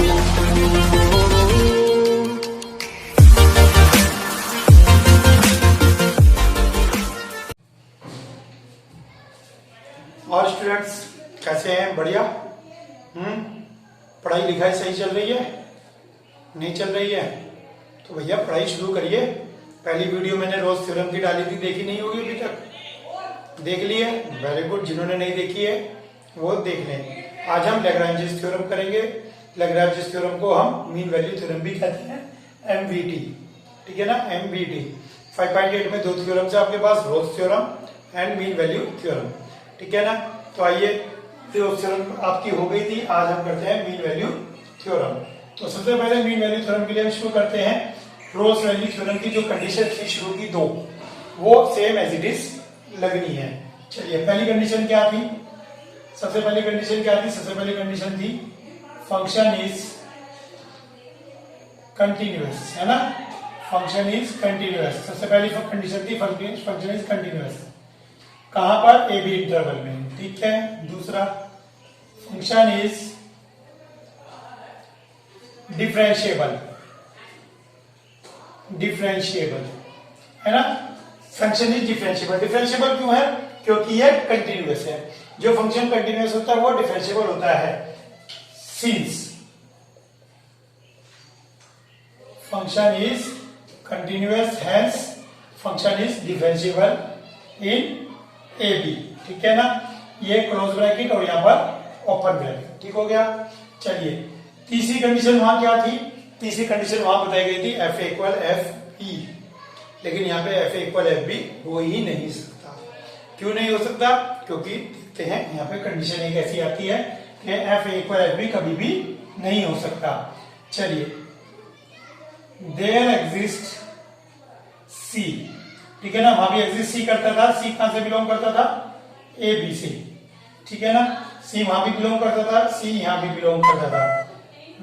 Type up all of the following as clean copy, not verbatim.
और स्टूडेंट्स कैसे हैं? बढ़िया। पढ़ाई लिखाई सही चल रही है? नहीं चल रही है तो भैया पढ़ाई शुरू करिए। पहली वीडियो मैंने रोज थ्योरम की डाली थी, देखी नहीं होगी अभी तक। देख ली है? Very good. जिन्होंने नहीं देखी है वो देख लें। आज हम लैग्रांजेस थ्योरम करेंगे। लैग्रांजेस थ्योरम को हम मीन वैल्यू थ्योरम भी कहते हैं, एमवीटी। ठीक है ना, एमवीटी। 5.8 में दो थ्योरम्स है आपके पास, Rolle's theorem and mean value theorem. ठीक है ना। तो आइए, रोल्स थ्योरम आपकी हो गई थी, आज हम करते हैं मीन वैल्यू थ्योरम। तो सबसे पहले मीन वैल्यू थ्योरम के लिए हम शुरू करते हैं। रोल्स वैल्यू थ्योरम की जो कंडीशन थी शुरू की दो, वो सेम एज इट इज लगनी है। चलिए, पहली कंडीशन क्या थी? सबसे पहली कंडीशन क्या थी? सबसे पहली कंडीशन थी फंक्शन इज कंटिन्यूअस, है ना। Function is continuous. सबसे पहली कंडीशन थी फंक्शन इज कंटिन्यूअस। कहां पर? ए बी इंटरवल में। ठीक है। दूसरा, फंक्शन इज डिफरेंशिएबल। डिफरेंशिएबल, है ना। Function is differentiable. डिफरेंशिएबल क्यों है? क्योंकि यह कंटिन्यूअस है। जो फंक्शन कंटिन्यूअस होता है वो डिफरेंशिएबल होता है। Since function is continuous, hence function is differentiable in a b. ठीक है ना। ये क्लोज ब्रैकेट और यहां पर ओपन ब्रैकेट। ठीक हो गया। चलिए, तीसरी कंडीशन वहां क्या थी? तीसरी कंडीशन वहां बताई गई थी एफ इक्वल एफ ई। लेकिन यहाँ पे एफ इक्वल एफ बी हो ही नहीं सकता। क्यों नहीं हो सकता? क्योंकि देखते हैं यहाँ पे कंडीशन एक ऐसी आती है कि एफ इक्वल एफ बी कभी भी नहीं हो सकता। चलिए, देयर एग्जिस्ट सी। ठीक है ना, वहां भी एग्जिस्ट सी करता था। सी कहां से बिलोंग करता था? ए बी से। ठीक है ना। सी वहां भी बिलोंग करता था, सी यहां भी बिलोंग करता था।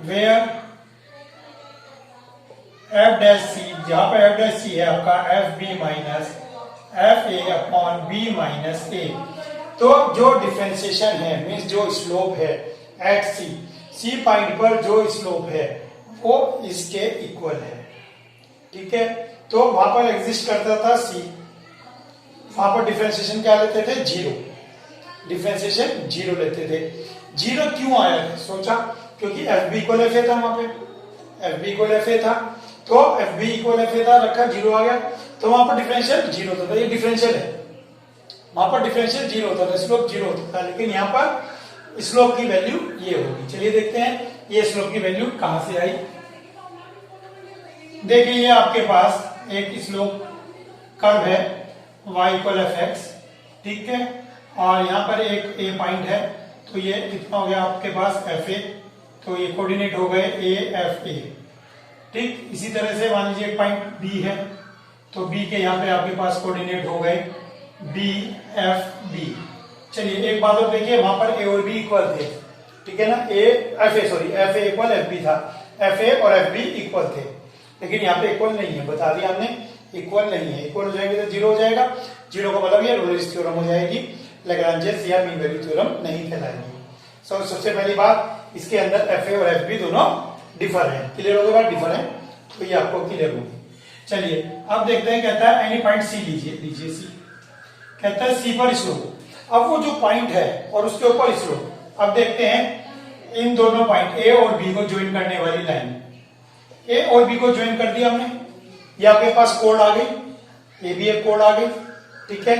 वेयर एफ डैश सी, जहां पर एफ डैश सी है आपका F B minus F A upon B minus A. तो जो डिफरेंशिएशन है, मीन्स जो स्लोप है एट सी, सी पॉइंट पर जो स्लोप है वो इसके इक्वल है। ठीक है। तो वहां पर एग्जिस्ट करता था सी, वहां पर डिफरेंशिएशन क्या लेते थे? जीरो। डिफरेंशिएशन जीरो लेते थे। जीरो क्यों आया था? सोचा, क्योंकि F B equal F A था। वहां पे F B equal F A था, तो F B equal F A था, रखा, जीरो आ गया। तो वहां पर डिफरेंशियल जीरो होता था। ये डिफरेंशियल है, वहां पर डिफरेंशियल जीरो होता था, स्लोप जीरो होता था। लेकिन यहाँ पर स्लोप की वैल्यू ये होगी। चलिए देखते हैं ये स्लोप की वैल्यू कहां से आई। देखिए, ये आपके पास एक स्लोप कर्व है y इक्वल एफ एक्स। ठीक है। और यहाँ पर एक ए पॉइंट है, तो ये कितना हो गया आपके पास? F A. तो ये कोऑर्डिनेट हो गए ए एफ ए। ठीक। इसी तरह से मान लीजिए एक पॉइंट बी है, तो बी के यहाँ पे आपके पास कोऑर्डिनेट हो गए बी एफ बी। चलिए, एक बात और देखिए, वहां पर ए और बी इक्वल थे। ठीक है ना। F A equal F B था, एफ ए और एफ बी इक्वल थे। लेकिन यहाँ पे इक्वल नहीं है, बता दिया हमने, इक्वल नहीं है। इक्वल हो जाएगी तो जीरो हो जाएगा। जीरो का मतलब ये रोल्स थ्योरम हो जाएगी, लैग्रांजेस या मीन वैल्यू थ्योरम नहीं कहलाएगी। सबसे पहली बात, इसके अंदर एफ ए और एफ बी दोनों डिफर है। क्लियर हो गया? डिफर है, तो ये आपको क्लियर होगी। चलिए, अब देखते हैं। कहता है एनी पॉइंट सी लीजिए सी। कहता है सी पर स्लोप। अब वो जो पॉइंट है और उसके ऊपर स्लोप। अब देखते हैं इन दोनों पॉइंट ए और बी को ज्वाइन करने वाली लाइन। ए और बी को ज्वाइन कर दिया हमने, ये आपके पास कोड आ गई, ए बी एक कोड आ गई। ठीक है।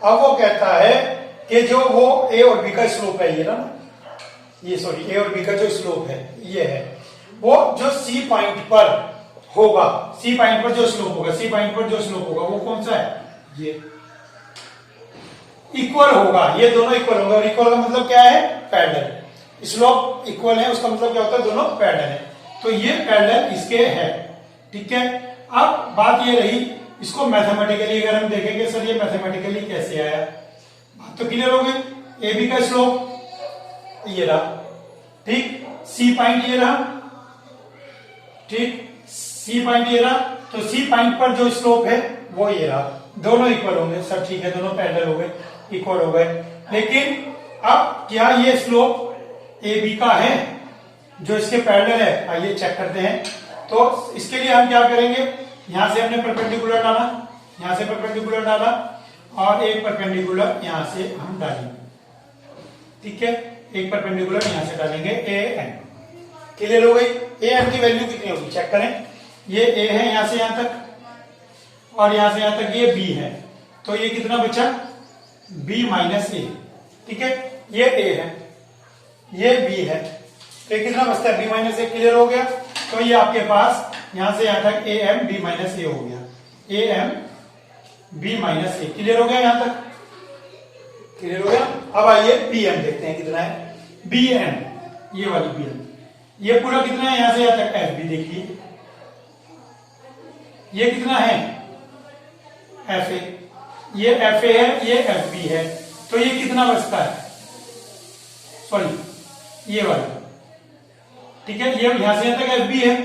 अब वो कहता है कि जो वो ए और बी का स्लोप है, ये ना, ये सॉरी, ए और बी का जो स्लोप है ये है, वो जो सी पॉइंट पर होगा, सी पॉइंट पर जो स्लोप होगा, सी पॉइंट पर जो स्लोप होगा वो कौन सा है? ये इक्वल होगा। ये दोनों इक्वल होंगे। और इक्वल का मतलब क्या है? पैरेलल। स्लोप इक्वल है, उसका मतलब क्या होता है? दोनों पैरेलल है। तो ये पैरेलल इसके है। ठीक है। अब बात ये रही, इसको मैथमेटिकली अगर हम देखेंगे, सर ये मैथमेटिकली कैसे आया, बात तो क्लियर हो गई। ए बी का स्लोप ये रहा, ठीक, सी पॉइंट ये रहा, ठीक, सी पॉइंट ये रहा, तो सी पॉइंट पर जो स्लोप है वो ये रहा। दोनों इक्वल होंगे, सब ठीक है, दोनों पैरेलल हो गए, इक्वल हो गए। लेकिन अब क्या ये स्लोप ए बी का है? जो इसके पैरेलल है, आइए चेक करते हैं। तो इसके लिए हम क्या करेंगे, यहां से हमने परपेंडिकुलर डाला, यहां से परपेंडिकुलर डाला और एक परपेंडिकुलर यहां से हम डालेंगे। ठीक है, एक परपेंडिकुलर यहां से डालेंगे ए एन। क्लियर हो गई। ए एन की वैल्यू कितनी होगी चेक करें। ये ए है यहां से यहां तक और यहां से यहां तक ये बी है, तो ये कितना बचा, बी माइनस ए। ठीक है, ये ए है, ये बी है, तो ये कितना बचता है, बी माइनस ए। क्लियर हो गया। तो ये आपके पास यहां से यहां तक A M B minus A हो गया, A M B minus A. Clear हो गया यहां तक, क्लियर हो गया। अब आइए बी एम देखते हैं कितना है, बी एम, ये वाली बी एम, ये पूरा कितना है यहां से यहां तक, एफ बी देखिए, ये कितना है, एफ ए, ये एफ ए है, ये एफ बी है, तो ये कितना बचता है, सॉरी ये वाला। ठीक है, ये यहां से यहां तक एफ बी है,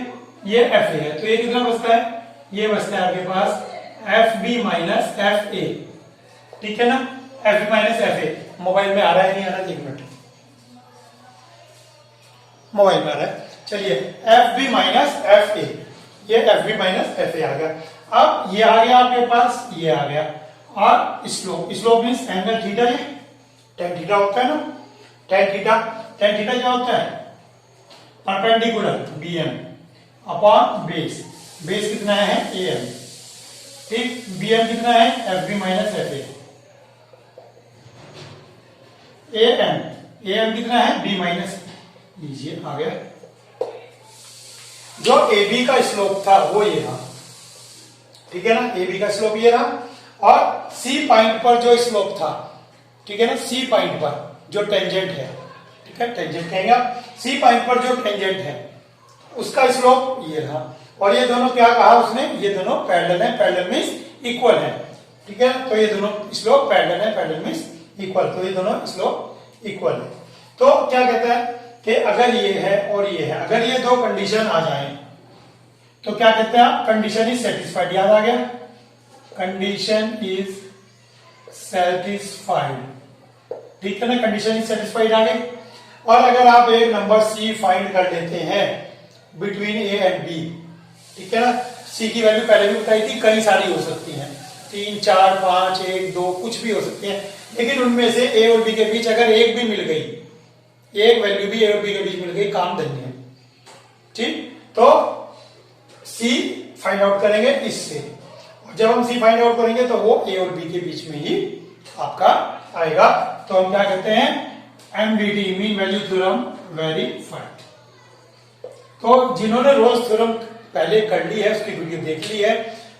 ये एफ ए है, तो ये कितना बचता है, ये बचता है आपके पास F B minus F A. ठीक है ना, F B minus F A. Mobile में आ रहा है नहीं आ रहा, एक मिनट, मोबाइल में आ रहा है। चलिए, F B minus F A, ये F B minus F A आ गया। अब ये आ गया आपके पास, ये आ गया। और slope, slope means angle theta, ये टेन थीटा होता है ना, टेन थीटा। टेन थीटा क्या होता है, perpendicular B M upon base, base कितना है ए एम। ठीक, बी एम कितना है, F B minus F A. A M कितना है, बी माइनस, लीजिए आ गया। जो ए बी का स्लोप था वो ये रहा, ठीक है ना, ए बी का स्लोप ये रहा। और सी पॉइंट पर जो स्लोप था, ठीक है ना, सी पॉइंट पर जो टेंजेंट है, ठीक है, टेंजेंट कहेंगे आप, सी पॉइंट पर जो टेंजेंट है उसका स्लोप ये रहा। और ये दोनों क्या कहा उसने, ये दोनों पैरेलल है, पैरेलल मींस इक्वल है। ठीक है, तो ये दोनों स्लोप पैरेलल है, पैरेलल मींस इक्वल, तो ये दोनों स्लोप इक्वल है। तो क्या कहता है कि अगर ये है और ये है, अगर ये दो कंडीशन आ जाए तो क्या कहते हैं, कंडीशन इज सेटिस्फाइड। याद आ गया, कंडीशन इज सेटिस्फाइड। ठीक है ना, कंडीशन इज सेटिस्फाइड आ गई। और अगर आप एक नंबर सी फाइंड कर लेते हैं बिटवीन ए एंड बी, ठीक है ना, सी की वैल्यू पहले भी बताई थी, कई सारी हो सकती हैं, 3, 4, 5, 1, 2 कुछ भी हो सकती है, लेकिन उनमें से ए और बी के बीच अगर एक भी मिल गई, एक वैल्यू भी ए और बी के बीच मिल गई, काम धन्य है। ठीक, तो सी फाइंड आउट करेंगे इससे, और जब हम सी फाइंड आउट करेंगे तो वो ए और बी के बीच में ही आपका आएगा। तो हम क्या कहते हैं, MVD mean value theorem verified. तो जिन्होंने रोल्स थ्योरम पहले कर ली है, उसकी वीडियो देख ली है,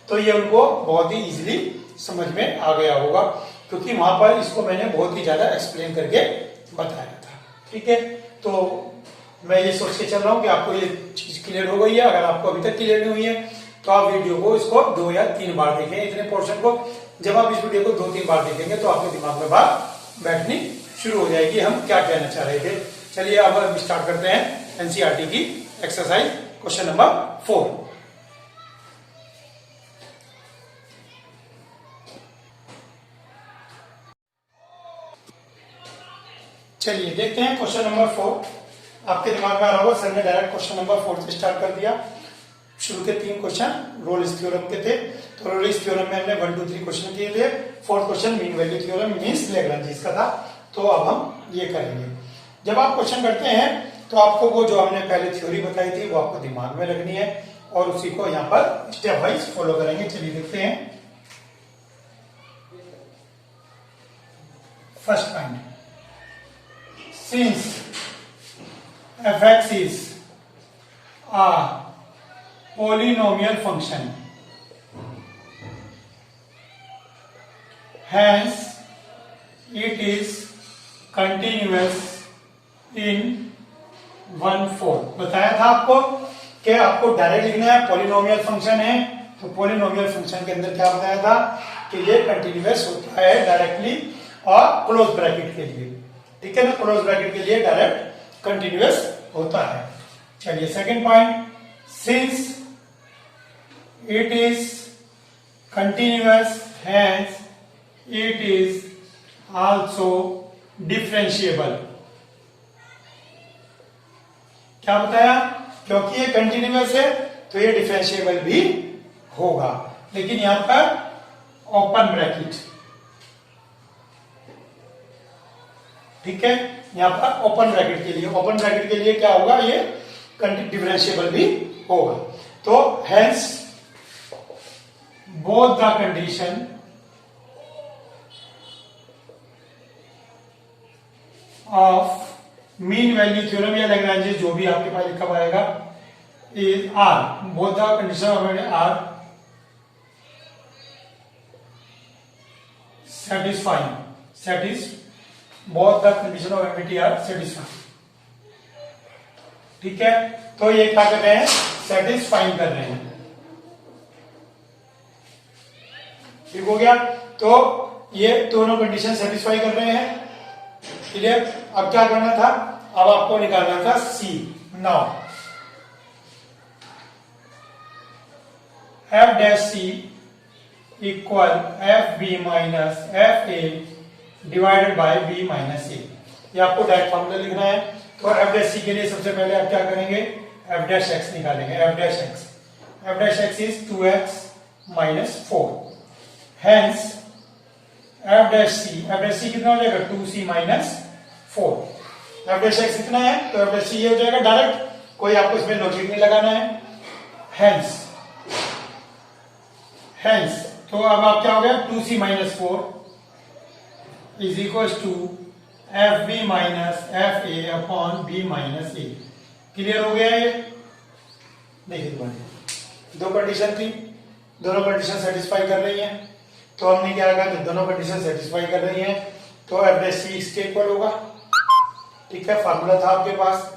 तो ये उनको बहुत ही इजीली समझ में आ गया होगा, क्योंकि वहां पर इसको मैंने बहुत ही ज्यादा एक्सप्लेन करके बताया था। ठीक है, तो मैं ये सोच के चल रहा हूं कि आपको ये चीज क्लियर हो गई है। अगर आपको अभी तक क्लियर नहीं हुई है तो आप वीडियो को इसको 2 या 3 बार देखें, इतने पोर्शन को। जब आप इस वीडियो को 2-3 बार देखेंगे तो आपके दिमाग में बात बैठनी शुरू हो जाएगी, हम क्या कहना चाह रहे थे। चलिए अब हम स्टार्ट करते हैं एनसीईआरटी की एक्सरसाइज क्वेश्चन नंबर 4। चलिए देखते हैं क्वेश्चन नंबर 4। आपके दिमाग में आ रहा होगा, सर ने डायरेक्ट क्वेश्चन नंबर 4 से स्टार्ट कर दिया। शुरू के 3 क्वेश्चन रोल्स थ्योरम के थे, तो रोल्स थ्योरम में हमने 1, 2, 3 क्वेश्चन किए थे। 4th question mean value theorem means Lagrange का था, तो अब हम ये करेंगे। जब आप क्वेश्चन करते हैं तो आपको वो जो हमने पहले थ्योरी बताई थी वो आपको दिमाग में रखनी है और उसी को यहाँ पर स्टेप वाइज फॉलो करेंगे। चलिए देखते हैं। First point, since fx is a polynomial function, hence it is continuous in 1/4। बताया था आपको कि आपको डायरेक्ट लिखना है, पॉलिनोमियल फंक्शन है, तो पॉलिनोमियल फंक्शन के अंदर क्या बताया था कि ये कंटिन्यूअस होता है डायरेक्टली और क्लोज ब्रैकेट के लिए। ठीक है ना, क्लोज ब्रैकेट के लिए डायरेक्ट कंटिन्यूअस होता है। चलिए second point, since it is continuous hence it is also differentiable. क्या बताया, क्योंकि ये कंटिन्यूअस है तो ये डिफरेंशिएबल भी होगा, लेकिन यहां पर ओपन ब्रैकेट, ठीक है, यहां पर ओपन ब्रैकेट के लिए क्या होगा, ये डिफरेंशिएबल भी होगा। तो hence both the condition of mean value theorem या लैग्रेंज जो भी आपके पास लिखा हुआ आएगा is are, both the condition of are satisfying, both the condition of MVT are satisfying, ठीक है। तो ये क्या कर रहे हैं, सेटिस्फाइंग कर रहे हैं, ठीक हो गया। तो ये दोनों कंडीशन सेटिस्फाई कर रहे हैं, क्लियर। अब क्या करना था, अब आपको निकालना था C. Now F dash C equal F B minus F A divided by B minus A, ये आपको डायरेक्ट फॉर्मूला लिखना है। तो एफ डैश सी के लिए सबसे पहले आप क्या करेंगे, एफ डैश एक्स निकालेंगे। F dash X is 2x minus 4, hence F dash C कितना हो जाएगा, 2c माइनस 4। एफ डैश एक्स कितना है, तो एफ डैश सी ये हो जाएगा डायरेक्ट, कोई आपको इसमें लॉजिक नहीं लगाना है। हेंस तो अब आप क्या हो गया, 2c माइनस 4 is equal to F B minus F A upon B minus A. Clear हो गया ये, देखिए दो कंडीशन थी, दोनों कंडीशन सेटिस्फाई कर रही हैं, तो हमने क्या कहा, जब दोनों कंडीशन सेटिस्फाई कर रही हैं तो एफ डैश सी इसके इक्वल होगा, ठीक है, फार्मूला था आपके पास।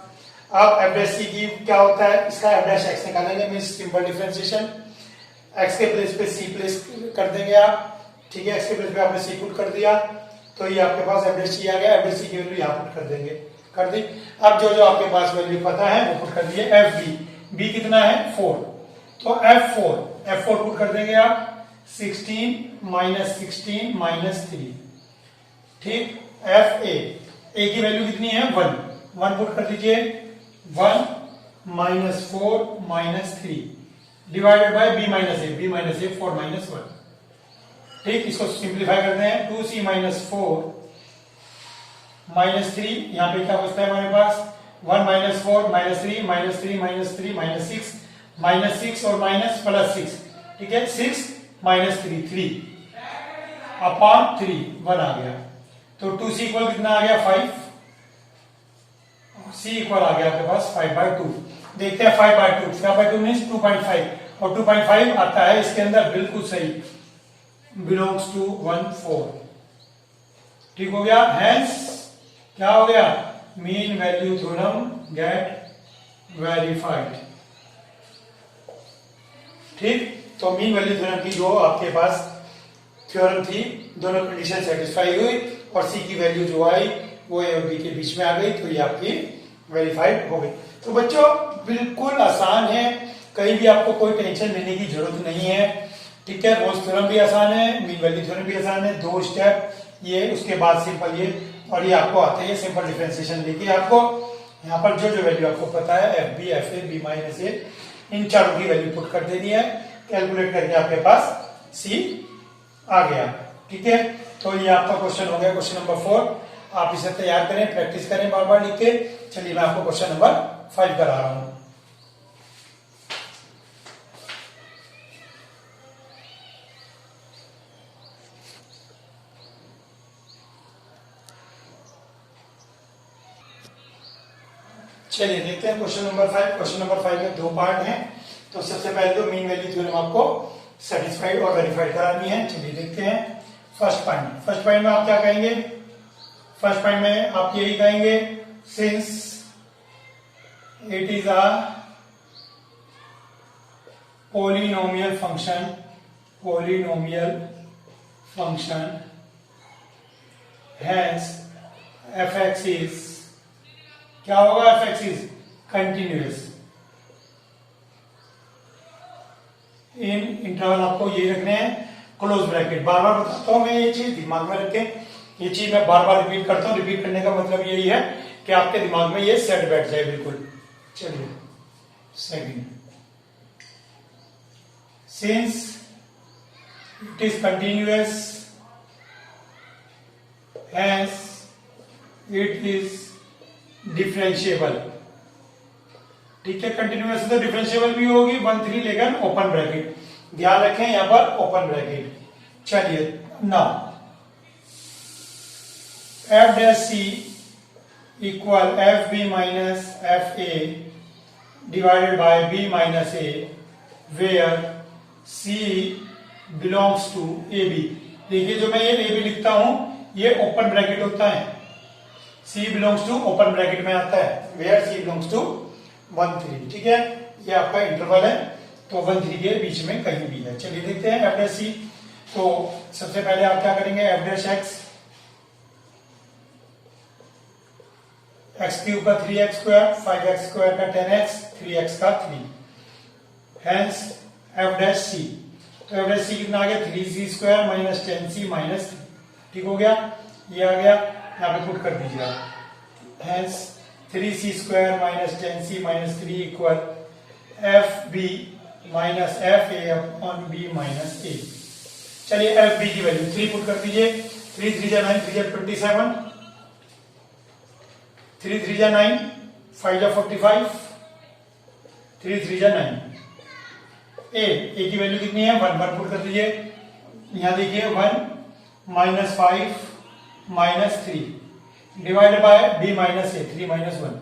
अब एफ डैश सी की क्या होता है, इसका एफ डैश एक्स निकालेंगे, मींस सिंपल डिफरेंशिएशन, एक्स के प्लेस पे सी प्लेस कर देंगे आप, ठीक है, एक्स के प्लेस पे आपने सी पुट कर दिया, तो ये आपके पास एफ डैश सी आ गया, एफ डैश सी की वैल्यू यहाँ पुट कर देंगे, कर दी। अब जो आपके पास वैल्यू पता है वो पुट कर दिए। एफ बी कितना है, 4, तो F4 पुट कर देंगे आप, 16 माइनस 3, ठीक। एफ ए की वैल्यू कितनी है, 1 पुट कर दीजिए, 1 minus 4 minus 3 divided by B minus A 4 minus 1, ठीक। इसको सिंप्लीफाई करते हैं, 2c माइनस 4 माइनस 3, यहां पे क्या बचता है हमारे पास, 1 minus 4 minus 3 minus 3 minus 3 minus 6 और माइनस प्लस 6, ठीक है, 6 माइनस 3 अपॉन 3 1 आ गया, तो 2c इक्वल कितना आ गया, 5, c इक्वल आ गया आपके पास 5/2। देखते हैं 5/2, 5/2 मीन्स 2.5, और 2.5 आता है इसके अंदर, बिल्कुल सही, बिलोंग्स टू 1/4, ठीक हो गया। हेंस क्या हो गया, mean value theorem gate verified, ठीक। तो मीन वैल्यू थ्योरम की जो आपके पास थ्योरम थी, दोनों कंडीशन सेटिस्फाई हुई और सी की वैल्यू जो आई वो ए और बी के बीच में आ गई, तो ये आपकी वेरीफाइड हो गई। तो बच्चों बिल्कुल आसान है, कहीं भी आपको कोई टेंशन लेने की जरूरत नहीं है, ठीक है। रोल्स थ्योरम भी आसान है, मीन वैल्यू थ्योरम भी आसान है, 2 स्टेप ये, उसके बाद सिंपल ये, और ये आपको आते हैं सिंपल डिफरेंशिएशन लेके। आपको यहाँ पर जो वैल्यू आपको पता है, F B, F A, B minus A, इन चारों की वैल्यू पुट कर देनी है, कैलकुलेट करके आपके पास सी आ गया, ठीक है। तो ये आपका क्वेश्चन हो गया, क्वेश्चन नंबर 4। आप इसे तैयार करें, प्रैक्टिस करें बार बार लिख के। चलिए मैं आपको क्वेश्चन नंबर 5 करा रहा हूं। चलिए देखते हैं क्वेश्चन नंबर 5। क्वेश्चन नंबर 5 में 2 पार्ट हैं, तो सबसे पहले तो मीन वैल्यू थ्योरम आपको सेटिस्फाइड और वेरीफाइड करानी है। चलिए देखते हैं फर्स्ट पॉइंट में आप क्या कहेंगे, फर्स्ट पॉइंट में आप यही कहेंगे, since it is a polynomial function hence F x is, क्या होगा, F x is continuous in interval, आपको ये रखने हैं क्लोज ब्रैकेट। बार बार बताता हूं मैं, ये चीज दिमाग में रखें, ये चीज मैं बार बार रिपीट करता हूं। रिपीट करने का मतलब यही है कि आपके दिमाग में ये सेट बैठ जाए बिल्कुल, चलिए second, since it is continuous hence it is differentiable. ठीक है, कंटिन्यूअस तो डिफरेंशिएबल भी होगी, 1 3 लेकर ओपन ब्रैकेट, ध्यान रखें यहां पर ओपन ब्रैकेट। चलिए now F dash C equal F B minus F A divided by B minus A where C belongs to A B. देखिए जो मैं ये ए बी लिखता हूं ये ओपन ब्रैकेट होता है, C belongs to open bracket में आता है, वेयर C बिलोंग्स टू 1 3। ठीक है, ये आपका इंटरवल है, तो 1 3 के बीच में कहीं भी है। चलिए देखते हैं एफ डैश सी। तो सबसे पहले आप क्या करेंगे, F dash x, x cube का 3x स्क्वायर, 5x स्क्वायर का 10x, 3x का 3, हेंस एफ डैश सी। तो एफ डैश सी कितना आ गया, 3c square minus 10c minus 3। ठीक हो गया, ये आ गया, यहाँ पे पुट कर दीजिए आप, hence 3c square minus 10c minus 3 equal F B minus F A upon B minus A. चलिए एफ बी की वैल्यू 3 पुट कर दीजिए, 3 3 जा 9, 3 जा 27, 3 3 जा 9, 5 जा 45, 3 3 जा 9। ए की वैल्यू कितनी है, 1 1 पुट कर दीजिए, यहां देखिए 1 minus 5 minus 3 divided by B minus A 3 minus 1।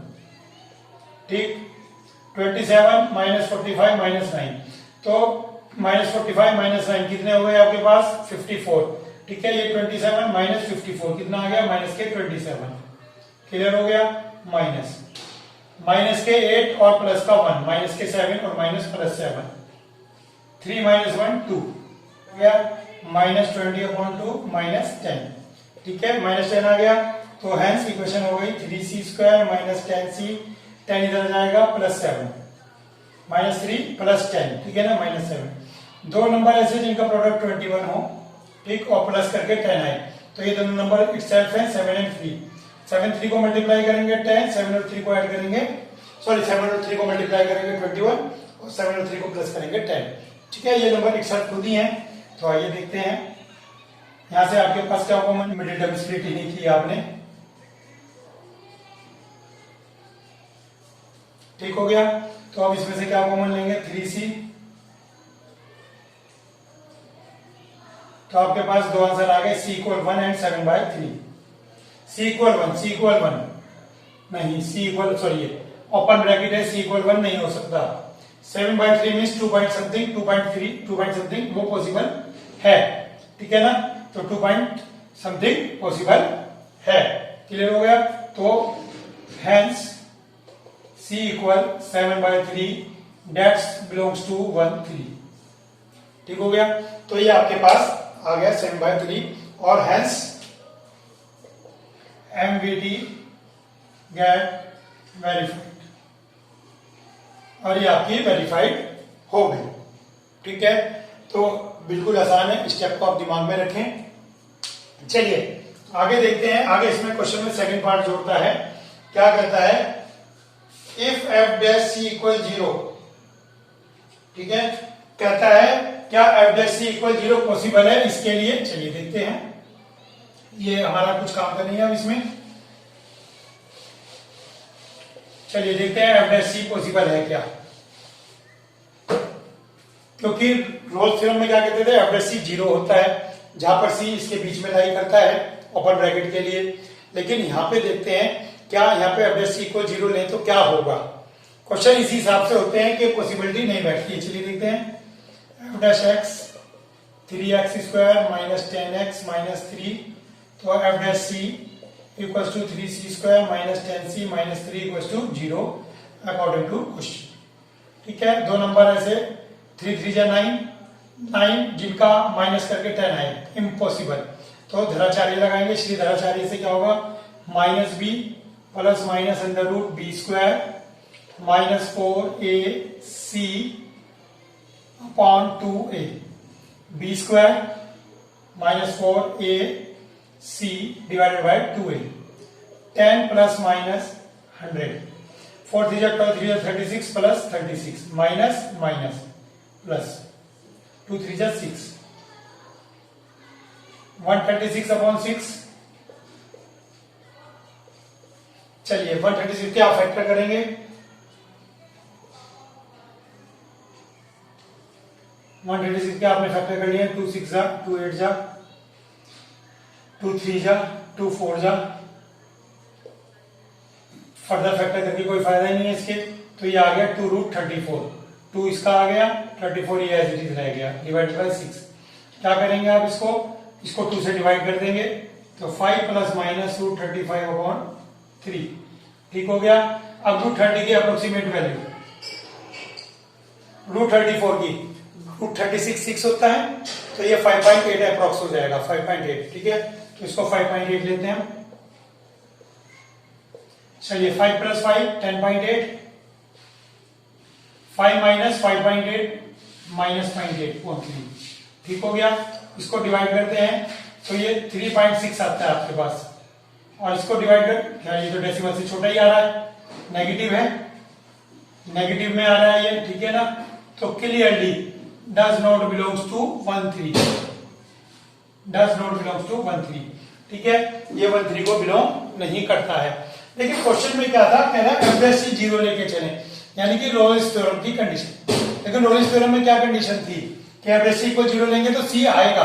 ठीक, 27 माइनस 45 माइनस 9, तो माइनस 45 माइनस 9 कितने हो गए आपके पास, 54। ठीक है, ये 27 माइनस 54 कितना आ गया, माइनस के 27। क्लियर हो गया, माइनस के 8 और प्लस का 1, माइनस के 7 और माइनस प्लस 7, 3 माइनस 1 2 हो गया, माइनस 20 अपॉन 2 माइनस 10। ठीक है, माइनस 10 आ गया, तो हेंस इक्वेशन हो गई 3c स्क्वायर माइनस 10c, 10 इधर जाएगा प्लस 7, माइनस 3 प्लस 10। ठीक है ना, माइनस 7। दो नंबर ऐसे जिनका प्रोडक्ट 21 हो, ठीक, और प्लस करके 10 आए, तो ये दोनों नंबर इटसेल्फ है 7 और 3। 7 3 को मल्टीप्लाई करेंगे 10, 7 और 3 को ऐड करेंगे, सॉरी 7 और 3 को मल्टीप्लाई करेंगे 21 और 7 और 3 को प्लस करेंगे 10। ठीक है, ये नंबर इटसेल्फ खुद ही है। तो आइए देखते हैं, यहां से आपके पास क्या कॉमन, मिडिल टर्म स्प्लिट ही नहीं की आपने। ठीक हो गया, तो अब इसमें से क्या कॉमन लेंगे, 3c। तो आपके पास दो आंसर आ गए, c equal 1 and 7/3। c equal 1 नहीं, c equal, sorry open bracket है, c इक्वल 1 नहीं हो सकता। 7/3 means 2 point something, 2.3, 2 point something वो पॉसिबल है। ठीक है ना, तो 2 पॉइंट समथिंग पॉसिबल है। क्लियर हो गया, तो hence c equal 7/3 that's belongs to 1 3। ठीक हो गया, तो ये आपके पास आ गया 7/3 और हेंस MVD गेट वेरीफाइड, और ये आपकी वेरीफाइड हो गई। ठीक है, तो बिल्कुल आसान है, स्टेप को आप दिमाग में रखें। चलिए आगे देखते हैं, आगे इसमें क्वेश्चन में सेकंड पार्ट जोड़ता है, क्या कहता है, if F dash C equal 0। ठीक है, कहता है क्या F dash C equal 0 possible है, इसके लिए चलिए देखते हैं, ये हमारा कुछ काम का नहीं है अब इसमें। चलिए देखते हैं एफ डैश सी पॉसिबल है क्या, क्योंकि रोल्स थ्योरम में क्या कहते थे, एफ डैश सी 0 होता है जहां पर सी इसके बीच में लाई करता है ओपन ब्रैकेट के लिए। लेकिन यहां पे देखते हैं क्या यहाँ पे एफ डैश सी को 0 लें तो क्या होगा। क्वेश्चन इसी हिसाब से होते हैं कि पॉसिबिलिटी नहीं बैठती है। चलिए देखते हैं, F dash X 3x square minus 10x minus 3, तो F dash C equals to 3c square minus 10c minus 3 equals to 0 according to question. ठीक है, दो नंबर ऐसे 3 3 जा 9 जिनका माइनस करके 10 आए, इम्पॉसिबल। तो धराचार्य लगाएंगे, श्री धराचार्य से क्या होगा, minus B plus minus under root B square minus 4ac upon 2a, B square minus 4ac divided by 2a, 10 plus minus 100, 4 3 जा 12 3 जा 36 प्लस 36 माइनस माइनस प्लस 2 3 जा 6 136 अपॉन 6। चलिए 136 के आप फैक्टर करेंगे, 136 के आपने फैक्टर कर लिए 2 6 जा 2 8 जा 2 3 जा 2 4 जा। फर्दर फैक्टर करके कोई फायदा ही नहीं है इसके, तो ये आ गया 2 रूट 34, 2 इसका आ गया 34 ये एज इट इज रह गया डिवाइडेड बाय 6। क्या करेंगे आप इसको 2 से डिवाइड कर देंगे तो 5 प्लस माइनस रूट 35 अपॉन 3 ठीक हो गया। अब रूट 30 की अप्रोक्सीमेट वैल्यू, रूट 34 की रूट 36 6 होता है तो ये 5.8 अप्रोक्स हो जाएगा 5.8 ठीक है। तो इसको 5.8 लेते हैं हम। चलिए 5 प्लस 5 10.8, 5 माइनस 5.8 माइनस 0.8 ठीक हो गया। इसको डिवाइड करते हैं तो ये 3.6 आता है आपके पास, और इसको डिवाइड कर क्या ये तो डेसिमल से छोटा ही आ रहा है, नेगेटिव है, नेगेटिव में आ रहा है ये ठीक है ना। तो clearly does not belongs to 13, does not belongs to 13 ठीक है, ये 13 को बिलोंग नहीं करता है। लेकिन क्वेश्चन में क्या था, कह रहा है एवरेज 0 लेके चले, यानी कि लोरेंट्ज थ्योरम की कंडीशन। लेकिन लोरेंट्ज थ्योरम में क्या कंडीशन थी कि एवरेज इक्वल 0 लेंगे तो सी आएगा,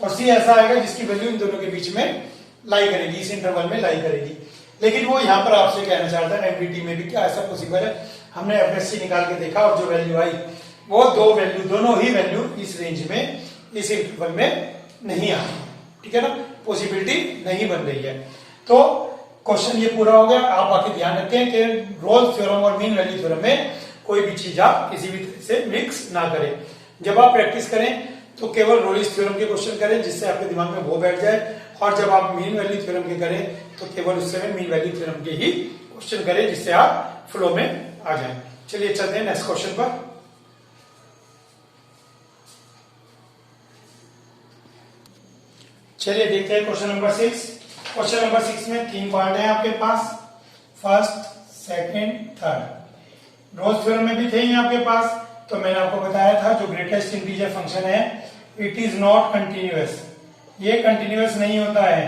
और सी ऐसा आएगा जिसकी वैल्यू इन दोनों के बीच में लाई करेगी, इस इंटरवल में लाई करेगी। लेकिन वो यहाँ पर आपसे कहना चाहता है एमपीटी में भी क्या ऐसा पॉसिबल है। हमने एवरेज सी निकाल के देखा और जो वैल्यू आई वो दोनों ही वैल्यू इस रेंज में, इस इंटरवल में नहीं आ रही ठीक है ना, पॉसिबिलिटी नहीं बन रही है। तो क्वेश्चन ये पूरा हो गया। आप बाकी ध्यान रखें कि रोल्स थ्योरम और मीन वैल्यू थ्योरम में कोई भी चीज आप किसी भी तरह से मिक्स ना करें। जब आप प्रैक्टिस करें तो केवल रोल्स थ्योरम के क्वेश्चन करें जिससे आपके दिमाग में वो बैठ जाए, और जब आप मीन वैल्यू थ्योरम के करें तो केवल उस समय मीन वैल्यू थ्योरम के ही क्वेश्चन करें जिससे आप फ्लो में आ जाएं। चलिए चलते हैं नेक्स्ट क्वेश्चन पर। चलिए देखते हैं क्वेश्चन नंबर 6। क्वेश्चन नंबर 6 में 3 पार्ट है आपके पास, first second third. Rolle's theorem में भी थे ही आपके पास, तो मैंने आपको बताया था जो ग्रेटेस्ट इंटीजर फंक्शन है इट इज नॉट कंटिन्यूअस, ये कंटिन्यूअस नहीं होता है।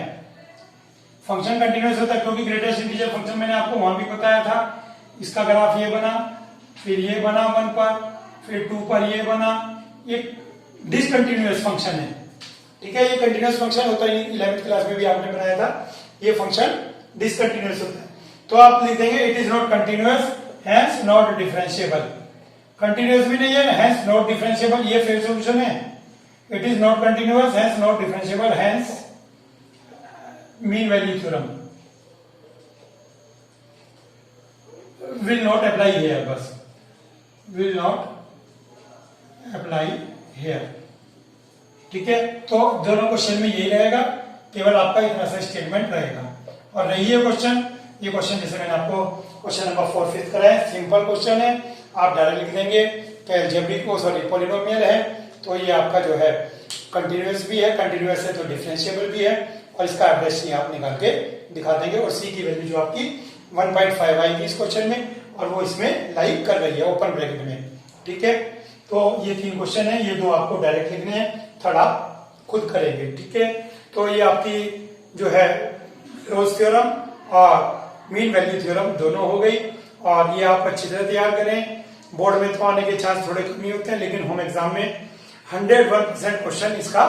फंक्शन कंटिन्यूअस होता है क्योंकि ग्रेटेस्ट इंटीजर फंक्शन मैंने आपको वहां भी बताया था, इसका ग्राफ ये बना, फिर ये बना 1 पर, फिर 2 पर ये बना, ये डिसकंटिन्यूअस फंक्शन है ठीक है। ये कंटिन्यूअस फंक्शन होता है, 11th क्लास में भी आपने बनाया था, ये फंक्शन डिसकंटिन्यूअस होता है। तो आप लिख देंगे it is not continuous hence not differentiable, continuous भी नहीं है हैंस नॉट डिफरेंशिएबल, ये फेयर सॉल्यूशन है। It is not continuous hence not differentiable hence mean value theorem will not apply here, बस विल नॉट अप्लाई हियर ठीक है। तो दोनों क्वेश्चन में यही रहेगा, केवल आपका इतना सा स्टेटमेंट रहेगा। और रही है क्वेश्चन, ये क्वेश्चन जैसे मैंने आपको क्वेश्चन नंबर 4 फिल कराया, सिंपल क्वेश्चन है, आप डायरेक्ट लिख देंगे कि अलजेब्रिक पॉलिनोमियल है तो ये आपका जो है कंटिन्यूअस भी है, कंटिन्यूअस है तो डिफरेंशिएबल भी है, और इसका एवरेज सी आप निकाल के दिखा देंगे। और सी की वैल्यू जो आपकी 1.5 आएगी इस क्वेश्चन में, और वो इसमें लाई कर रही है ओपन ब्रैकेट में ठीक है। तो ये 3 क्वेश्चन है, ये 2 आपको डायरेक्ट लिखने हैं, थर्ड आप खुद करेंगे ठीक है। तो ये आपकी जो है रोल्स थ्योरम और मीन वैल्यू थ्योरम दोनों हो गई, और ये आप अच्छी तरह तैयार करें। बोर्ड में तो आने के चांस थोड़े कम ही होते हैं, लेकिन होम एग्जाम में 101% क्वेश्चन इसका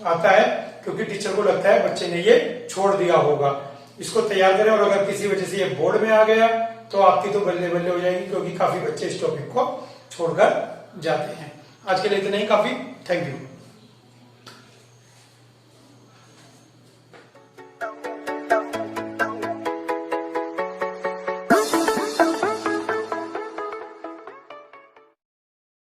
आता है, क्योंकि टीचर को लगता है बच्चे ने ये छोड़ दिया होगा। इसको तैयार करें, और अगर किसी वजह से ये बोर्ड में आ गया तो आपकी तो बल्ले बल्ले हो जाएगी, क्योंकि काफी बच्चे इस टॉपिक को छोड़कर जाते हैं। आज के लिए इतना ही काफी, थैंक यू।